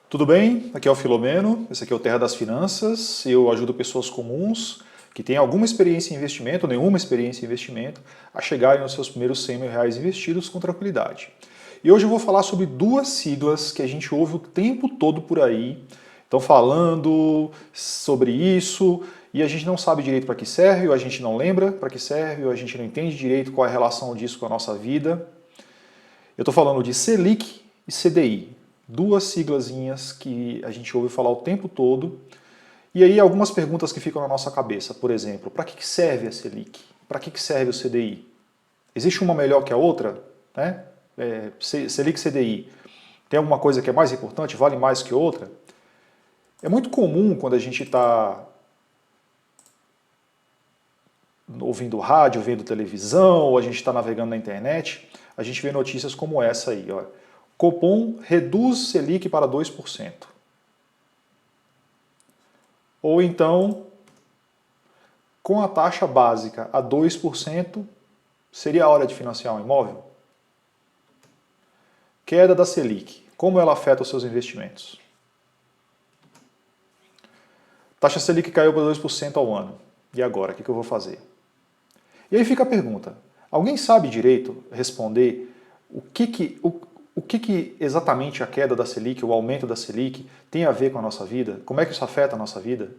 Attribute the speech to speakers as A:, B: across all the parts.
A: Tudo bem? Aqui é o Filomeno, esse aqui é o Terra das Finanças. Eu ajudo pessoas comuns que têm alguma experiência em investimento, ou nenhuma experiência em investimento, a chegarem aos seus primeiros R$ 100.000 investidos com tranquilidade. E hoje eu vou falar sobre duas siglas que a gente ouve o tempo todo por aí. Estão falando sobre isso e a gente não sabe direito para que serve, ou a gente não lembra para que serve, ou a gente não entende direito qual é a relação disso com a nossa vida. Eu estou falando de Selic e CDI, duas siglazinhas que a gente ouve falar o tempo todo. E aí algumas perguntas que ficam na nossa cabeça, por exemplo, para que serve a Selic? Para que serve o CDI? Existe uma melhor que a outra? Né? Selic e CDI, tem alguma coisa que é mais importante, vale mais que outra? É muito comum quando a gente está ouvindo rádio, vendo televisão, ou a gente está navegando na internet, a gente vê notícias como essa aí. Ó. Copom reduz Selic para 2%. Ou então, com a taxa básica a 2%, seria a hora de financiar um imóvel? Queda da Selic, como ela afeta os seus investimentos? Taxa Selic caiu para 2% ao ano. E agora, o que eu vou fazer? E aí fica a pergunta, alguém sabe direito responder o que exatamente a queda da Selic, o aumento da Selic tem a ver com a nossa vida? Como é que isso afeta a nossa vida?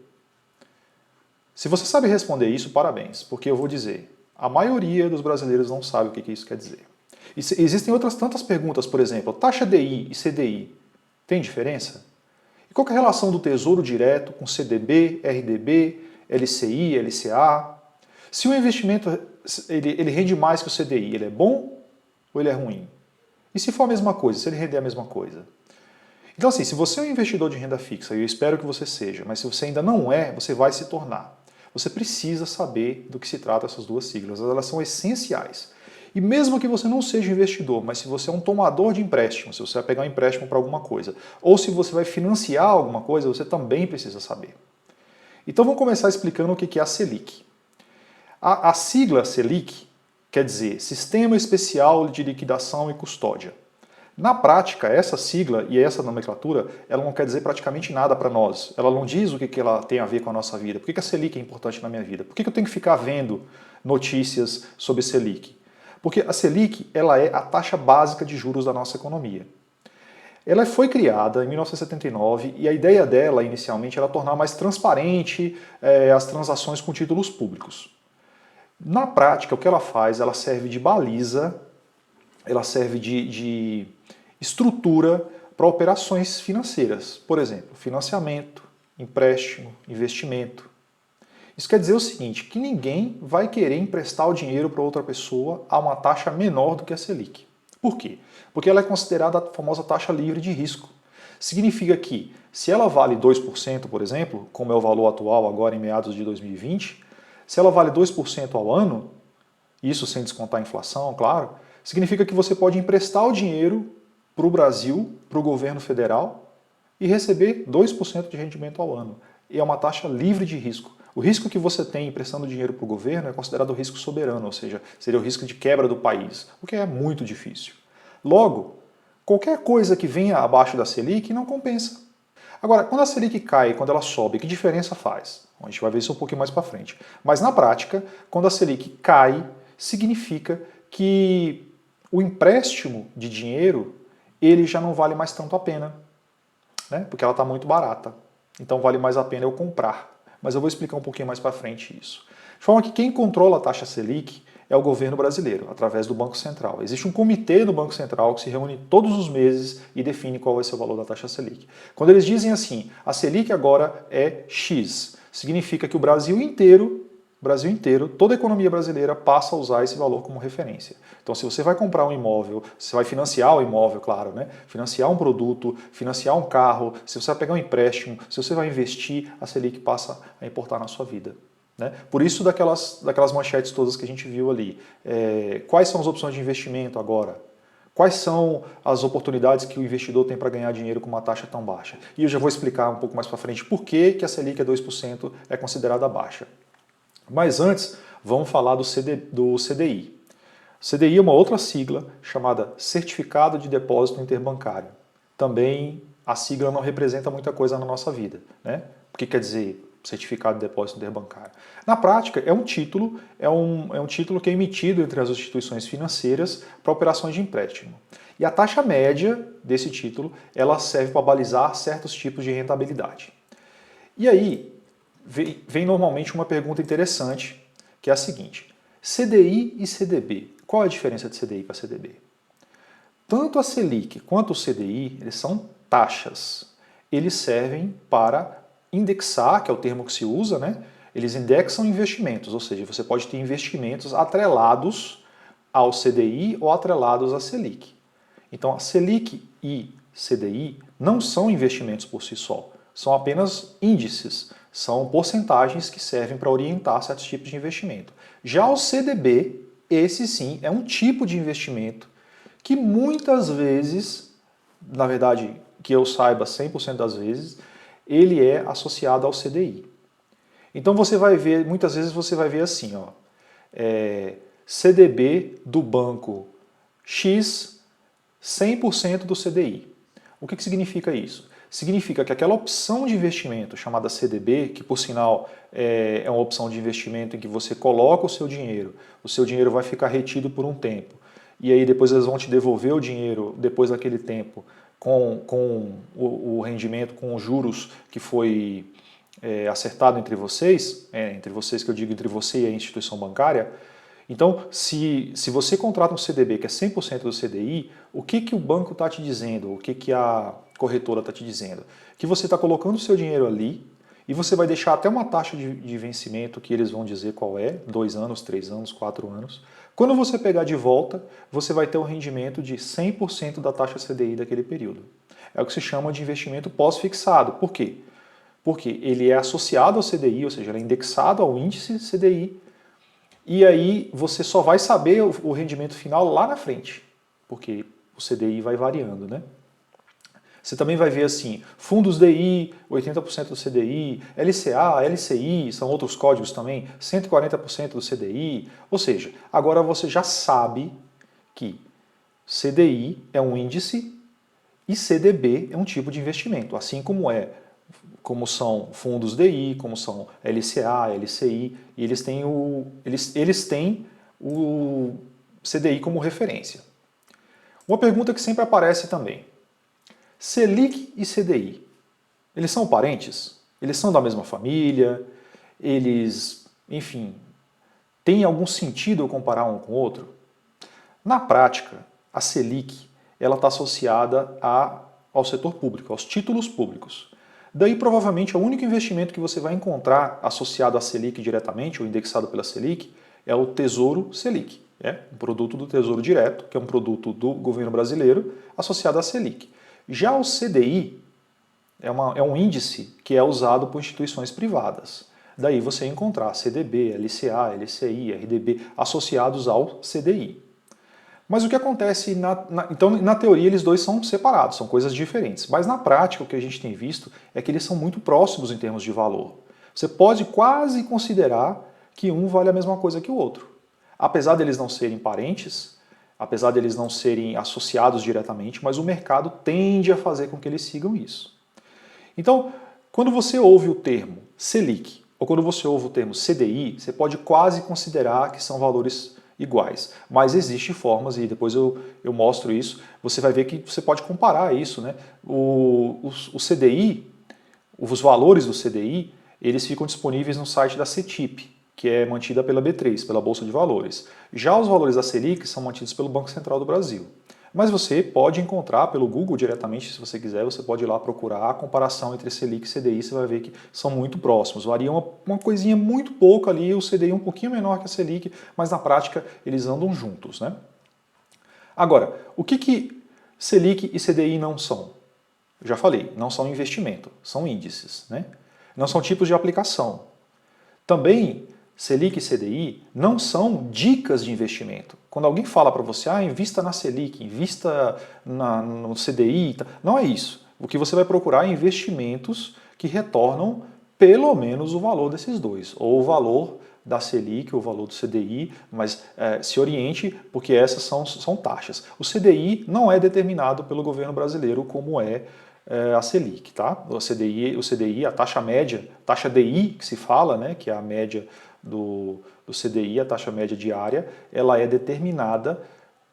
A: Se você sabe responder isso, parabéns, porque eu vou dizer, a maioria dos brasileiros não sabe o que isso quer dizer. Existem outras tantas perguntas, por exemplo, taxa DI e CDI, tem diferença? E qual é a relação do Tesouro Direto com CDB, RDB, LCI, LCA? Se o investimento ele rende mais que o CDI, ele é bom ou ele é ruim? E se for a mesma coisa, se ele render a mesma coisa? Então assim, se você é um investidor de renda fixa, e eu espero que você seja, mas se você ainda não é, você vai se tornar. Você precisa saber do que se trata essas duas siglas, elas são essenciais. E mesmo que você não seja investidor, mas se você é um tomador de empréstimo, se você vai pegar um empréstimo para alguma coisa, ou se você vai financiar alguma coisa, você também precisa saber. Então vamos começar explicando o que é a Selic. A sigla Selic quer dizer Sistema Especial de Liquidação e Custódia. Na prática, essa sigla e essa nomenclatura, ela não quer dizer praticamente nada para nós. Ela não diz o que ela tem a ver com a nossa vida. Por que a Selic é importante na minha vida? Por que eu tenho que ficar vendo notícias sobre Selic? Porque a Selic ela é a taxa básica de juros da nossa economia. Ela foi criada em 1979 e a ideia dela, inicialmente, era tornar mais transparente as transações com títulos públicos. Na prática, o que ela faz? Ela serve de baliza, ela serve de estrutura para operações financeiras. Por exemplo, financiamento, empréstimo, investimento. Isso quer dizer o seguinte, que ninguém vai querer emprestar o dinheiro para outra pessoa a uma taxa menor do que a Selic. Por quê? Porque ela é considerada a famosa taxa livre de risco. Significa que, se ela vale 2%, por exemplo, como é o valor atual agora em meados de 2020, se ela vale 2% ao ano, isso sem descontar a inflação, claro, significa que você pode emprestar o dinheiro para o Brasil, para o governo federal, e receber 2% de rendimento ao ano. E é uma taxa livre de risco. O risco que você tem emprestando dinheiro para o governo é considerado risco soberano, ou seja, seria o risco de quebra do país, o que é muito difícil. Logo, qualquer coisa que venha abaixo da Selic não compensa. Agora, quando a Selic cai, quando ela sobe, que diferença faz? Bom, a gente vai ver isso um pouquinho mais para frente. Mas na prática, quando a Selic cai, significa que o empréstimo de dinheiro ele já não vale mais tanto a pena, né? Porque ela está muito barata. Então vale mais a pena eu comprar. Mas eu vou explicar um pouquinho mais para frente isso. De forma que quem controla a taxa Selic é o governo brasileiro, através do Banco Central. Existe um comitê no Banco Central que se reúne todos os meses e define qual vai ser o valor da taxa Selic. Quando eles dizem assim, a Selic agora é X, significa que o Brasil inteiro, toda a economia brasileira passa a usar esse valor como referência. Então, se você vai comprar um imóvel, você vai financiar o imóvel, claro, né? Financiar um produto, financiar um carro, se você vai pegar um empréstimo, se você vai investir, a Selic passa a importar na sua vida. Né? Por isso daquelas manchetes todas que a gente viu ali. Quais são as opções de investimento agora? Quais são as oportunidades que o investidor tem para ganhar dinheiro com uma taxa tão baixa? E eu já vou explicar um pouco mais para frente por que a Selic a 2% é considerada baixa. Mas antes, vamos falar do CDI. CDI é uma outra sigla chamada Certificado de Depósito Interbancário. Também a sigla não representa muita coisa na nossa vida, né? O que quer dizer certificado de depósito interbancário? Na prática, é um título que é emitido entre as instituições financeiras para operações de empréstimo. E a taxa média desse título, ela serve para balizar certos tipos de rentabilidade. E aí, vem normalmente uma pergunta interessante, que é a seguinte: CDI e CDB, qual é a diferença de CDI para CDB? Tanto a Selic quanto o CDI, eles são taxas. Eles servem para indexar, que é o termo que se usa, né? Eles indexam investimentos, ou seja, você pode ter investimentos atrelados ao CDI ou atrelados à Selic. Então, a Selic e CDI não são investimentos por si só, são apenas índices, são porcentagens que servem para orientar certos tipos de investimento. Já o CDB, esse sim, é um tipo de investimento que muitas vezes, na verdade, que eu saiba 100% das vezes, ele é associado ao CDI. Então você vai ver, muitas vezes você vai ver assim, ó, CDB do banco X, 100% do CDI. O que significa isso? Significa que aquela opção de investimento chamada CDB, que por sinal é uma opção de investimento em que você coloca o seu dinheiro vai ficar retido por um tempo, e aí depois eles vão te devolver o dinheiro depois daquele tempo com o rendimento, com os juros que foi acertado entre vocês que eu digo entre você e a instituição bancária. Então, se você contrata um CDB que é 100% do CDI, o que o banco está te dizendo, o que a corretora está te dizendo? Que você está colocando o seu dinheiro ali e você vai deixar até uma taxa de vencimento que eles vão dizer qual é, 2 anos, 3 anos, 4 anos. Quando você pegar de volta, você vai ter um rendimento de 100% da taxa CDI daquele período. É o que se chama de investimento pós-fixado. Por quê? Porque ele é associado ao CDI, ou seja, ele é indexado ao índice CDI, e aí você só vai saber o rendimento final lá na frente, porque o CDI vai variando, né? Você também vai ver assim, fundos DI, 80% do CDI, LCA, LCI, são outros códigos também, 140% do CDI. Ou seja, agora você já sabe que CDI é um índice e CDB é um tipo de investimento, assim como são fundos DI, como são LCA, LCI, e eles têm o CDI como referência. Uma pergunta que sempre aparece também: Selic e CDI, eles são parentes? Eles são da mesma família? Eles, enfim, tem algum sentido eu comparar um com o outro? Na prática, a Selic ela está associada ao setor público, aos títulos públicos. Daí, provavelmente, o único investimento que você vai encontrar associado à Selic diretamente, ou indexado pela Selic, é o Tesouro Selic. É um produto do Tesouro Direto, que é um produto do governo brasileiro, associado à Selic. Já o CDI é um índice que é usado por instituições privadas. Daí você encontrar CDB, LCA, LCI, RDB associados ao CDI. Mas o que acontece, então na teoria eles dois são separados, são coisas diferentes. Mas na prática o que a gente tem visto é que eles são muito próximos em termos de valor. Você pode quase considerar que um vale a mesma coisa que o outro. Apesar deles não serem parentes, apesar deles não serem associados diretamente, mas o mercado tende a fazer com que eles sigam isso. Então, quando você ouve o termo Selic ou quando você ouve o termo CDI, você pode quase considerar que são valores iguais. Mas existem formas, e depois eu mostro isso, você vai ver que você pode comparar isso, né? O CDI, os valores do CDI, eles ficam disponíveis no site da CETIP, que é mantida pela B3, pela Bolsa de Valores. Já os valores da Selic são mantidos pelo Banco Central do Brasil. Mas você pode encontrar pelo Google diretamente, se você quiser, você pode ir lá procurar a comparação entre Selic e CDI, você vai ver que são muito próximos. Varia uma coisinha muito pouco ali, o CDI um pouquinho menor que a Selic, mas na prática eles andam juntos, né? Agora, o que Selic e CDI não são? Eu já falei, não são investimento, são índices, né? Não são tipos de aplicação. Também Selic e CDI não são dicas de investimento. Quando alguém fala para você, invista na Selic, invista no CDI, não é isso. O que você vai procurar é investimentos que retornam pelo menos o valor desses dois, ou o valor da Selic, o valor do CDI, mas se oriente porque essas são taxas. O CDI não é determinado pelo governo brasileiro como é a Selic, tá? O CDI, a taxa média, taxa DI que se fala, né, que é a média do CDI, a taxa média diária, ela é determinada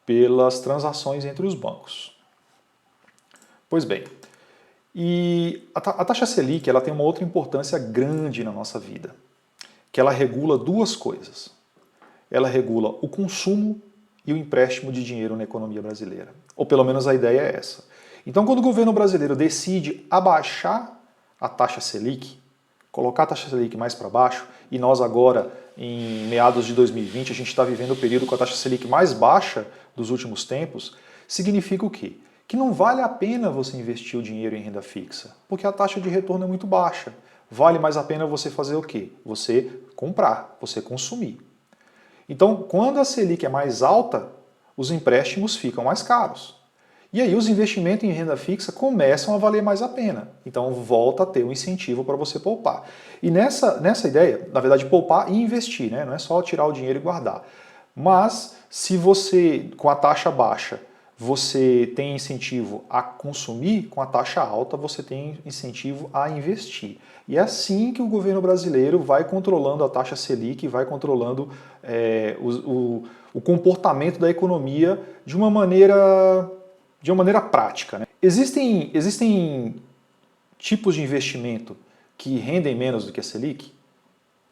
A: pelas transações entre os bancos. Pois bem, e a taxa Selic ela tem uma outra importância grande na nossa vida, que ela regula duas coisas. Ela regula o consumo e o empréstimo de dinheiro na economia brasileira. Ou pelo menos a ideia é essa. Então, quando o governo brasileiro decide abaixar a taxa Selic, colocar a taxa Selic mais para baixo, e nós agora, em meados de 2020, a gente está vivendo o período com a taxa Selic mais baixa dos últimos tempos, significa o quê? Que não vale a pena você investir o dinheiro em renda fixa, porque a taxa de retorno é muito baixa. Vale mais a pena você fazer o quê? Você comprar, você consumir. Então, quando a Selic é mais alta, os empréstimos ficam mais caros. E aí os investimentos em renda fixa começam a valer mais a pena. Então volta a ter um incentivo para você poupar. E nessa ideia, na verdade, poupar e investir, né? Não é só tirar o dinheiro e guardar. Mas se você, com a taxa baixa, você tem incentivo a consumir, com a taxa alta você tem incentivo a investir. E é assim que o governo brasileiro vai controlando a taxa Selic, vai controlando o comportamento da economia de uma maneira prática. Né? Existem tipos de investimento que rendem menos do que a Selic?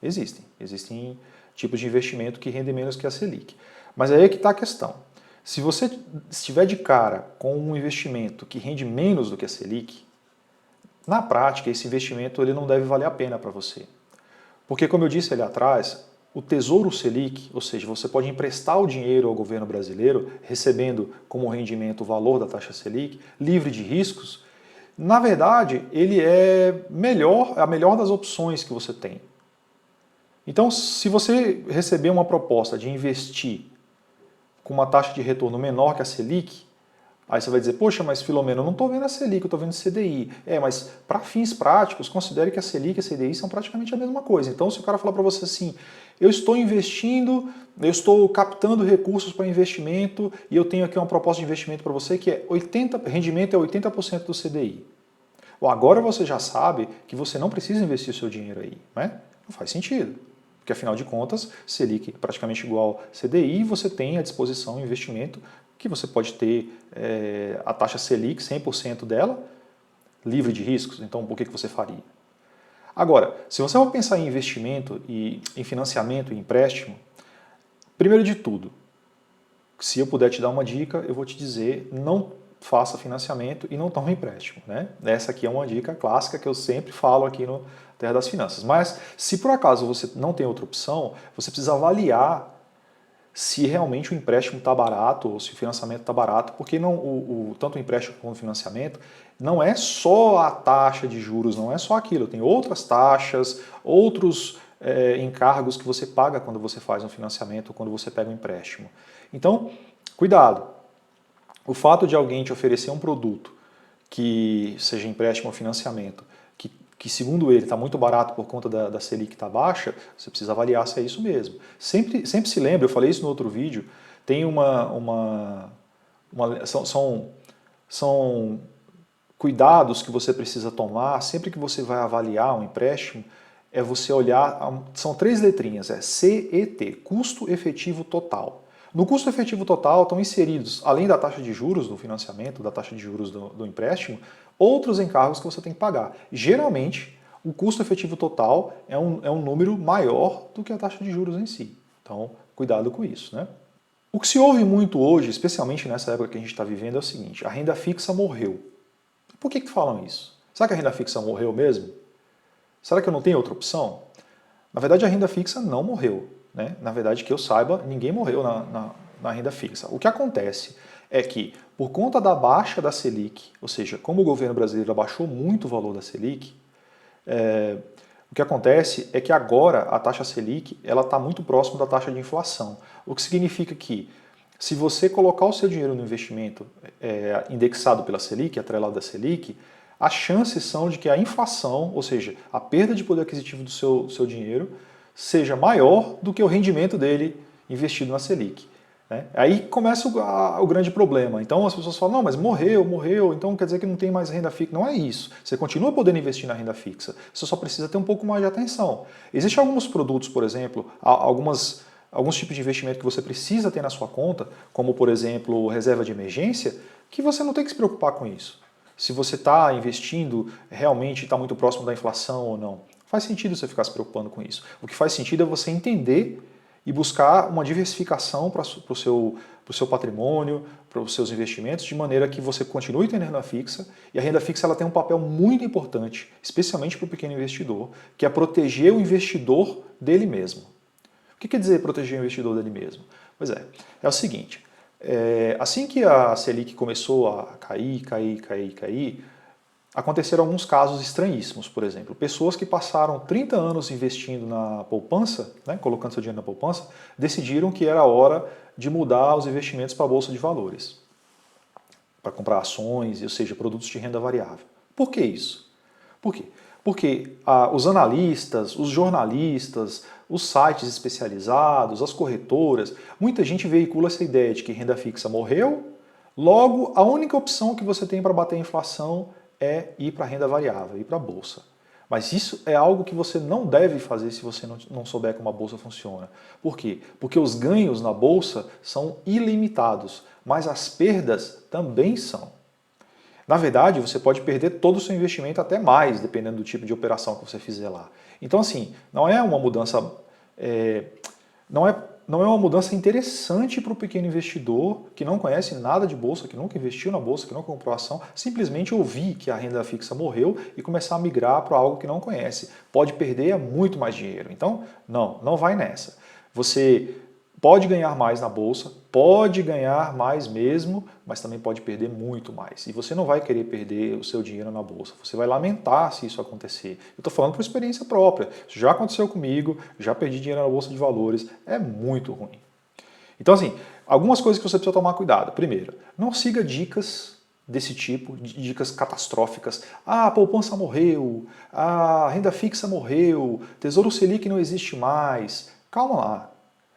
A: Existem tipos de investimento que rendem menos que a Selic. Mas aí é que está a questão. Se você estiver de cara com um investimento que rende menos do que a Selic, na prática esse investimento ele não deve valer a pena para você. Porque, como eu disse ali atrás, o Tesouro Selic, ou seja, você pode emprestar o dinheiro ao governo brasileiro, recebendo como rendimento o valor da taxa Selic, livre de riscos, na verdade, ele é a melhor das opções que você tem. Então, se você receber uma proposta de investir com uma taxa de retorno menor que a Selic, aí você vai dizer, poxa, mas Filomeno, eu não estou vendo a Selic, eu estou vendo o CDI. Mas para fins práticos, considere que a Selic e a CDI são praticamente a mesma coisa. Então, se o cara falar para você assim, eu estou investindo, eu estou captando recursos para investimento e eu tenho aqui uma proposta de investimento para você que é rendimento é 80% do CDI. Bom, agora você já sabe que você não precisa investir o seu dinheiro aí, né? Não faz sentido. Porque, afinal de contas, Selic é praticamente igual CDI e você tem à disposição um investimento que você pode ter a taxa Selic, 100% dela, livre de riscos. Então, por que você faria? Agora, se você for pensar em investimento, e em financiamento e empréstimo, primeiro de tudo, se eu puder te dar uma dica, eu vou te dizer, não faça financiamento e não tome empréstimo. Né? Essa aqui é uma dica clássica que eu sempre falo aqui no Terra das Finanças. Mas, se por acaso você não tem outra opção, você precisa avaliar se realmente o empréstimo está barato ou se o financiamento está barato, porque tanto o empréstimo como o financiamento não é só a taxa de juros, não é só aquilo, tem outras taxas, outros encargos que você paga quando você faz um financiamento ou quando você pega um empréstimo. Então, cuidado. O fato de alguém te oferecer um produto que seja empréstimo ou financiamento, que segundo ele está muito barato por conta da Selic está baixa, você precisa avaliar se é isso mesmo. Sempre se lembra, eu falei isso no outro vídeo, tem são cuidados que você precisa tomar sempre que você vai avaliar um empréstimo, é você olhar, são 3 letrinhas, é CET, custo efetivo total. No custo efetivo total estão inseridos, além da taxa de juros do financiamento, da taxa de juros do empréstimo, outros encargos que você tem que pagar. Geralmente, o custo efetivo total é um número maior do que a taxa de juros em si. Então, cuidado com isso. Né? O que se ouve muito hoje, especialmente nessa época que a gente está vivendo, é o seguinte, a renda fixa morreu. Por que falam isso? Será que a renda fixa morreu mesmo? Será que eu não tenho outra opção? Na verdade, a renda fixa não morreu. Né? Na verdade, que eu saiba, ninguém morreu na renda fixa. O que acontece é que, por conta da baixa da Selic, ou seja, como o governo brasileiro abaixou muito o valor da Selic, o que acontece é que agora a taxa Selic está muito próxima da taxa de inflação. O que significa que, se você colocar o seu dinheiro no investimento indexado pela Selic, atrelado da Selic, as chances são de que a inflação, ou seja, a perda de poder aquisitivo do seu dinheiro, seja maior do que o rendimento dele investido na Selic. Né? Aí começa o grande problema. Então as pessoas falam, não, mas morreu, então quer dizer que não tem mais renda fixa. Não é isso. Você continua podendo investir na renda fixa, você só precisa ter um pouco mais de atenção. Existem alguns produtos, por exemplo, alguns tipos de investimento que você precisa ter na sua conta, como por exemplo reserva de emergência, que você não tem que se preocupar com isso. Se você está investindo realmente está muito próximo da inflação ou não. Faz sentido você ficar se preocupando com isso. O que faz sentido é você entender e buscar uma diversificação para o seu patrimônio, para os seus investimentos, de maneira que você continue tendo renda fixa, e a renda fixa ela tem um papel muito importante, especialmente para o pequeno investidor, que é proteger o investidor dele mesmo. O que quer dizer proteger o investidor dele mesmo? Pois é o seguinte, assim que a Selic começou a cair, aconteceram alguns casos estranhíssimos, por exemplo. Pessoas que passaram 30 anos investindo na poupança, né, colocando seu dinheiro na poupança, decidiram que era hora de mudar os investimentos para a Bolsa de Valores, para comprar ações, ou seja, produtos de renda variável. Por que isso? Por quê? Porque os analistas, os jornalistas, os sites especializados, as corretoras, muita gente veicula essa ideia de que renda fixa morreu, logo a única opção que você tem para bater a inflação é ir para a renda variável, ir para a bolsa. Mas isso é algo que você não deve fazer se você não souber como a bolsa funciona. Por quê? Porque os ganhos na bolsa são ilimitados, mas as perdas também são. Na verdade, você pode perder todo o seu investimento, até mais, dependendo do tipo de operação que você fizer lá. Então, assim, não é uma mudança não é uma mudança interessante para o pequeno investidor que não conhece nada de bolsa, que nunca investiu na bolsa, que nunca comprou ação, simplesmente ouvir que a renda fixa morreu e começar a migrar para algo que não conhece. Pode perder muito mais dinheiro. Então, não vai nessa. Você pode ganhar mais na bolsa, pode ganhar mais mesmo, mas também pode perder muito mais. E você não vai querer perder o seu dinheiro na bolsa. Você vai lamentar se isso acontecer. Eu estou falando por experiência própria. Isso já aconteceu comigo, já perdi dinheiro na bolsa de valores. É muito ruim. Então, assim, algumas coisas que você precisa tomar cuidado. Primeiro, não siga dicas desse tipo, dicas catastróficas. Ah, a poupança morreu, a renda fixa morreu, Tesouro Selic não existe mais. Calma lá.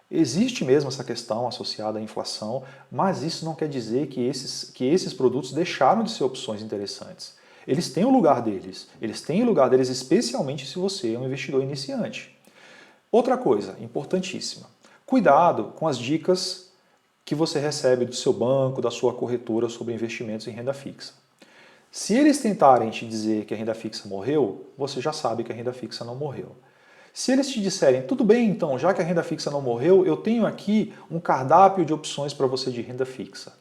A: Existe mesmo essa questão associada à inflação, mas isso não quer dizer que esses produtos deixaram de ser opções interessantes. Eles têm o lugar deles. Eles têm o lugar deles especialmente se você é um investidor iniciante. Outra coisa importantíssima. Cuidado com as dicas que você recebe do seu banco, da sua corretora sobre investimentos em renda fixa. Se eles tentarem te dizer que a renda fixa morreu, você já sabe que a renda fixa não morreu. Se eles te disserem, tudo bem então, já que a renda fixa não morreu, eu tenho aqui um cardápio de opções para você de renda fixa.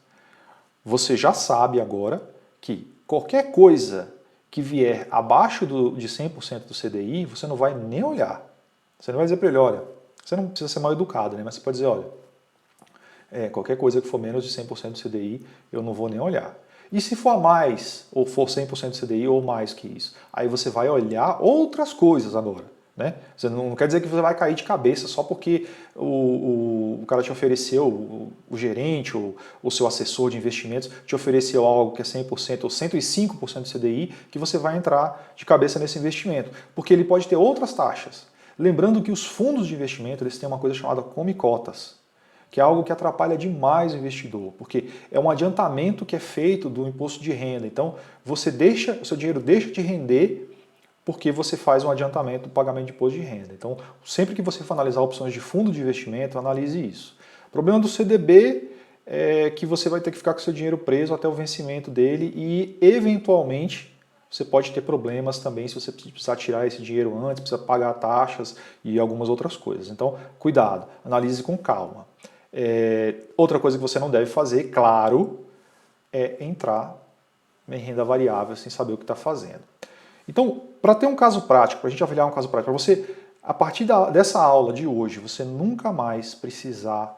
A: Você já sabe agora que qualquer coisa que vier abaixo de 100% do CDI, você não vai nem olhar. Você não vai dizer para ele, olha, você não precisa ser mal educado, né? Mas você pode dizer, olha, qualquer coisa que for menos de 100% do CDI, eu não vou nem olhar. E se for a mais, ou for 100% do CDI ou mais que isso, aí você vai olhar outras coisas agora. Né? Você não quer dizer que você vai cair de cabeça só porque o cara te ofereceu, o gerente ou o seu assessor de investimentos te ofereceu algo que é 100% ou 105% do CDI, que você vai entrar de cabeça nesse investimento. Porque ele pode ter outras taxas. Lembrando que os fundos de investimento eles têm uma coisa chamada come-cotas, que é algo que atrapalha demais o investidor, porque é um adiantamento que é feito do imposto de renda. Então, o seu dinheiro deixa de render porque você faz um adiantamento do pagamento de imposto de renda. Então, sempre que você for analisar opções de fundo de investimento, analise isso. O problema do CDB é que você vai ter que ficar com seu dinheiro preso até o vencimento dele e, eventualmente, você pode ter problemas também se você precisar tirar esse dinheiro antes, precisa pagar taxas e algumas outras coisas. Então, cuidado, analise com calma. Outra coisa que você não deve fazer, claro, é entrar em renda variável sem saber o que está fazendo. Então, para ter um caso prático, para a gente avaliar um caso prático, para você, a partir dessa aula de hoje, você nunca mais precisar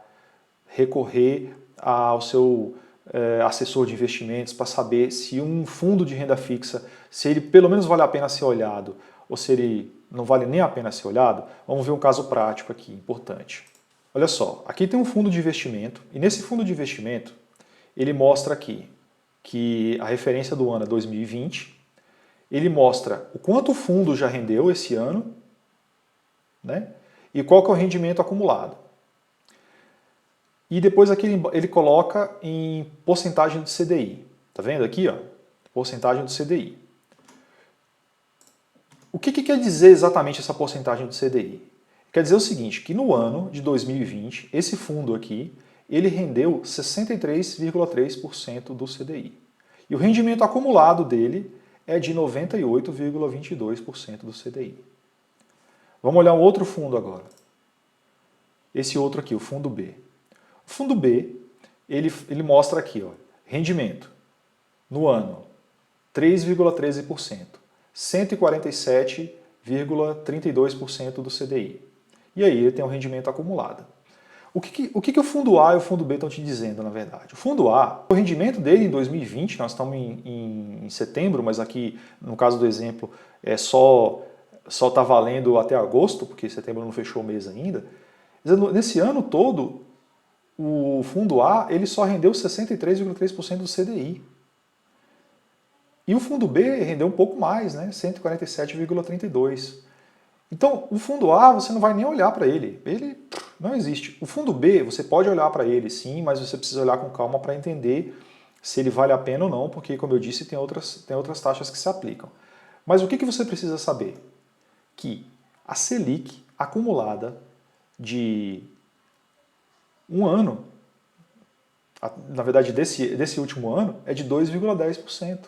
A: recorrer ao seu assessor de investimentos para saber se um fundo de renda fixa, se ele pelo menos vale a pena ser olhado ou se ele não vale nem a pena ser olhado, vamos ver um caso prático aqui, importante. Olha só, aqui tem um fundo de investimento e nesse fundo de investimento ele mostra aqui que a referência do ano é 2020, ele mostra o quanto o fundo já rendeu esse ano, né? e qual que é o rendimento acumulado. E depois aqui ele coloca em porcentagem do CDI. Tá vendo aqui, ó? Porcentagem do CDI. O que quer dizer exatamente essa porcentagem do CDI? Quer dizer o seguinte, que no ano de 2020, esse fundo aqui, ele rendeu 63,3% do CDI. E o rendimento acumulado dele é de 98,22% do CDI. Vamos olhar um outro fundo agora. Esse outro aqui, o fundo B. O fundo B, ele mostra aqui, ó, rendimento no ano, 3,13%, 147,32% do CDI. E aí ele tem um rendimento acumulado. O que o fundo A e o fundo B estão te dizendo, na verdade? O fundo A, o rendimento dele em 2020, nós estamos em setembro, mas aqui, no caso do exemplo, só está valendo até agosto, porque setembro não fechou o mês ainda. Nesse ano todo, o fundo A ele só rendeu 63,3% do CDI. E o fundo B rendeu um pouco mais, né? 147,32%. Então, o fundo A, você não vai nem olhar para ele. Ele não existe. O fundo B, você pode olhar para ele sim, mas você precisa olhar com calma para entender se ele vale a pena ou não, porque, como eu disse, tem outras taxas que se aplicam. Mas o que você precisa saber? Que a Selic acumulada de um ano, na verdade desse último ano, é de 2,10%.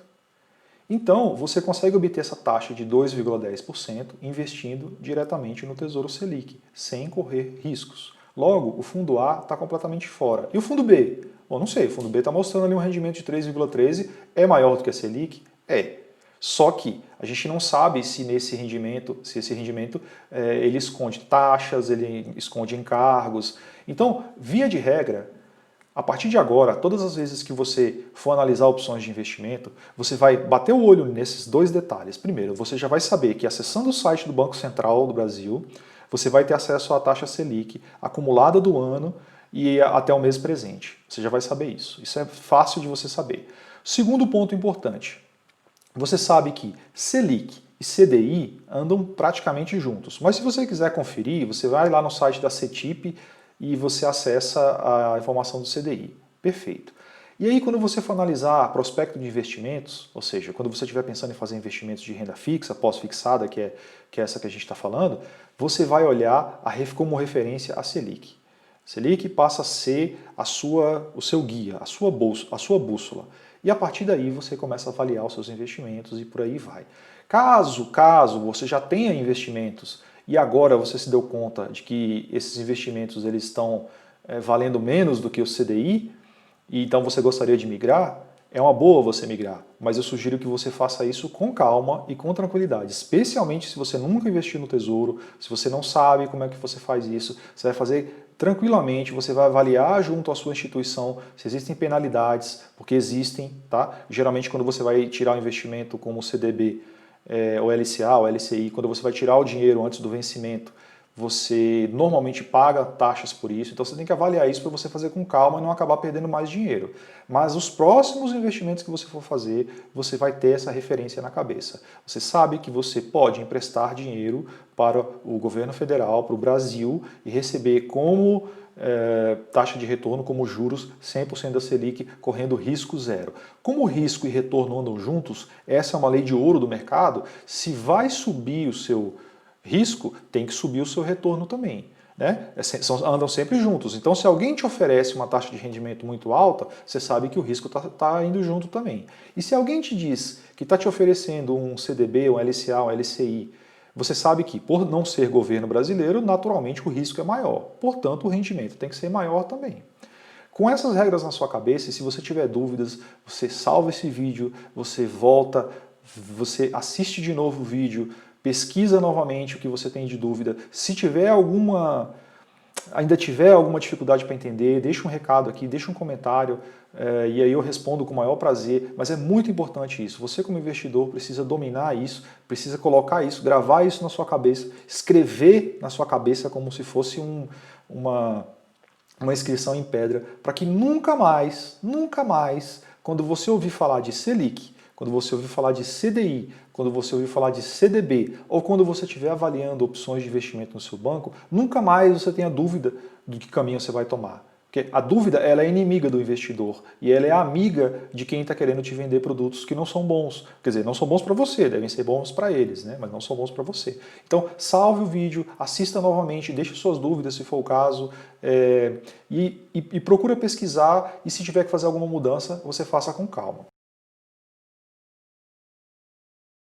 A: Então, você consegue obter essa taxa de 2,10% investindo diretamente no Tesouro Selic, sem correr riscos. Logo, o fundo A está completamente fora. E o fundo B? Bom, não sei, o fundo B está mostrando ali um rendimento de 3,13%, é maior do que a Selic? É. Só que a gente não sabe se esse rendimento ele esconde taxas, ele esconde encargos. Então, via de regra, a partir de agora, todas as vezes que você for analisar opções de investimento, você vai bater o olho nesses dois detalhes. Primeiro, você já vai saber que acessando o site do Banco Central do Brasil, você vai ter acesso à taxa Selic acumulada do ano e até o mês presente. Você já vai saber isso. Isso é fácil de você saber. Segundo ponto importante, você sabe que Selic e CDI andam praticamente juntos. Mas se você quiser conferir, você vai lá no site da CETIP e você acessa a informação do CDI. Perfeito. E aí, quando você for analisar prospecto de investimentos, ou seja, quando você estiver pensando em fazer investimentos de renda fixa, pós-fixada, que é essa que a gente está falando, você vai olhar como referência a Selic. Selic passa a ser o seu guia, a sua bússola. E a partir daí você começa a avaliar os seus investimentos e por aí vai. Caso você já tenha investimentos e agora você se deu conta de que esses investimentos eles estão valendo menos do que o CDI, e então você gostaria de migrar, é uma boa você migrar, mas eu sugiro que você faça isso com calma e com tranquilidade, especialmente se você nunca investiu no Tesouro, se você não sabe como é que você faz isso, você vai fazer tranquilamente, você vai avaliar junto à sua instituição se existem penalidades, porque existem, tá? Geralmente quando você vai tirar um investimento como o CDB, o LCA, o LCI, quando você vai tirar o dinheiro antes do vencimento, você normalmente paga taxas por isso, então você tem que avaliar isso para você fazer com calma e não acabar perdendo mais dinheiro. Mas os próximos investimentos que você for fazer, você vai ter essa referência na cabeça. Você sabe que você pode emprestar dinheiro para o governo federal, para o Brasil, e receber como taxa de retorno, como juros, 100% da Selic, correndo risco zero. Como o risco e retorno andam juntos, essa é uma lei de ouro do mercado, se vai subir o seu risco, tem que subir o seu retorno também. Né? Andam sempre juntos. Então, se alguém te oferece uma taxa de rendimento muito alta, você sabe que o risco está indo junto também. E se alguém te diz que está te oferecendo um CDB, um LCA, um LCI, você sabe que, por não ser governo brasileiro, naturalmente o risco é maior. Portanto, o rendimento tem que ser maior também. Com essas regras na sua cabeça, e se você tiver dúvidas, você salva esse vídeo, você volta, você assiste de novo o vídeo, pesquisa novamente o que você tem de dúvida. Se ainda tiver alguma dificuldade para entender, deixa um recado aqui, deixa um comentário e aí eu respondo com o maior prazer. Mas é muito importante isso. Você como investidor precisa dominar isso, precisa colocar isso, gravar isso na sua cabeça, escrever na sua cabeça como se fosse uma inscrição em pedra, para que nunca mais, quando você ouvir falar de Selic, quando você ouvir falar de CDI, quando você ouvir falar de CDB, ou quando você estiver avaliando opções de investimento no seu banco, nunca mais você tenha dúvida do que caminho você vai tomar. Porque a dúvida, ela é inimiga do investidor e ela é amiga de quem está querendo te vender produtos que não são bons. Quer dizer, não são bons para você, devem ser bons para eles, né? Mas não são bons para você. Então, salve o vídeo, assista novamente, deixe suas dúvidas se for o caso, e procura pesquisar, e se tiver que fazer alguma mudança, você faça com calma.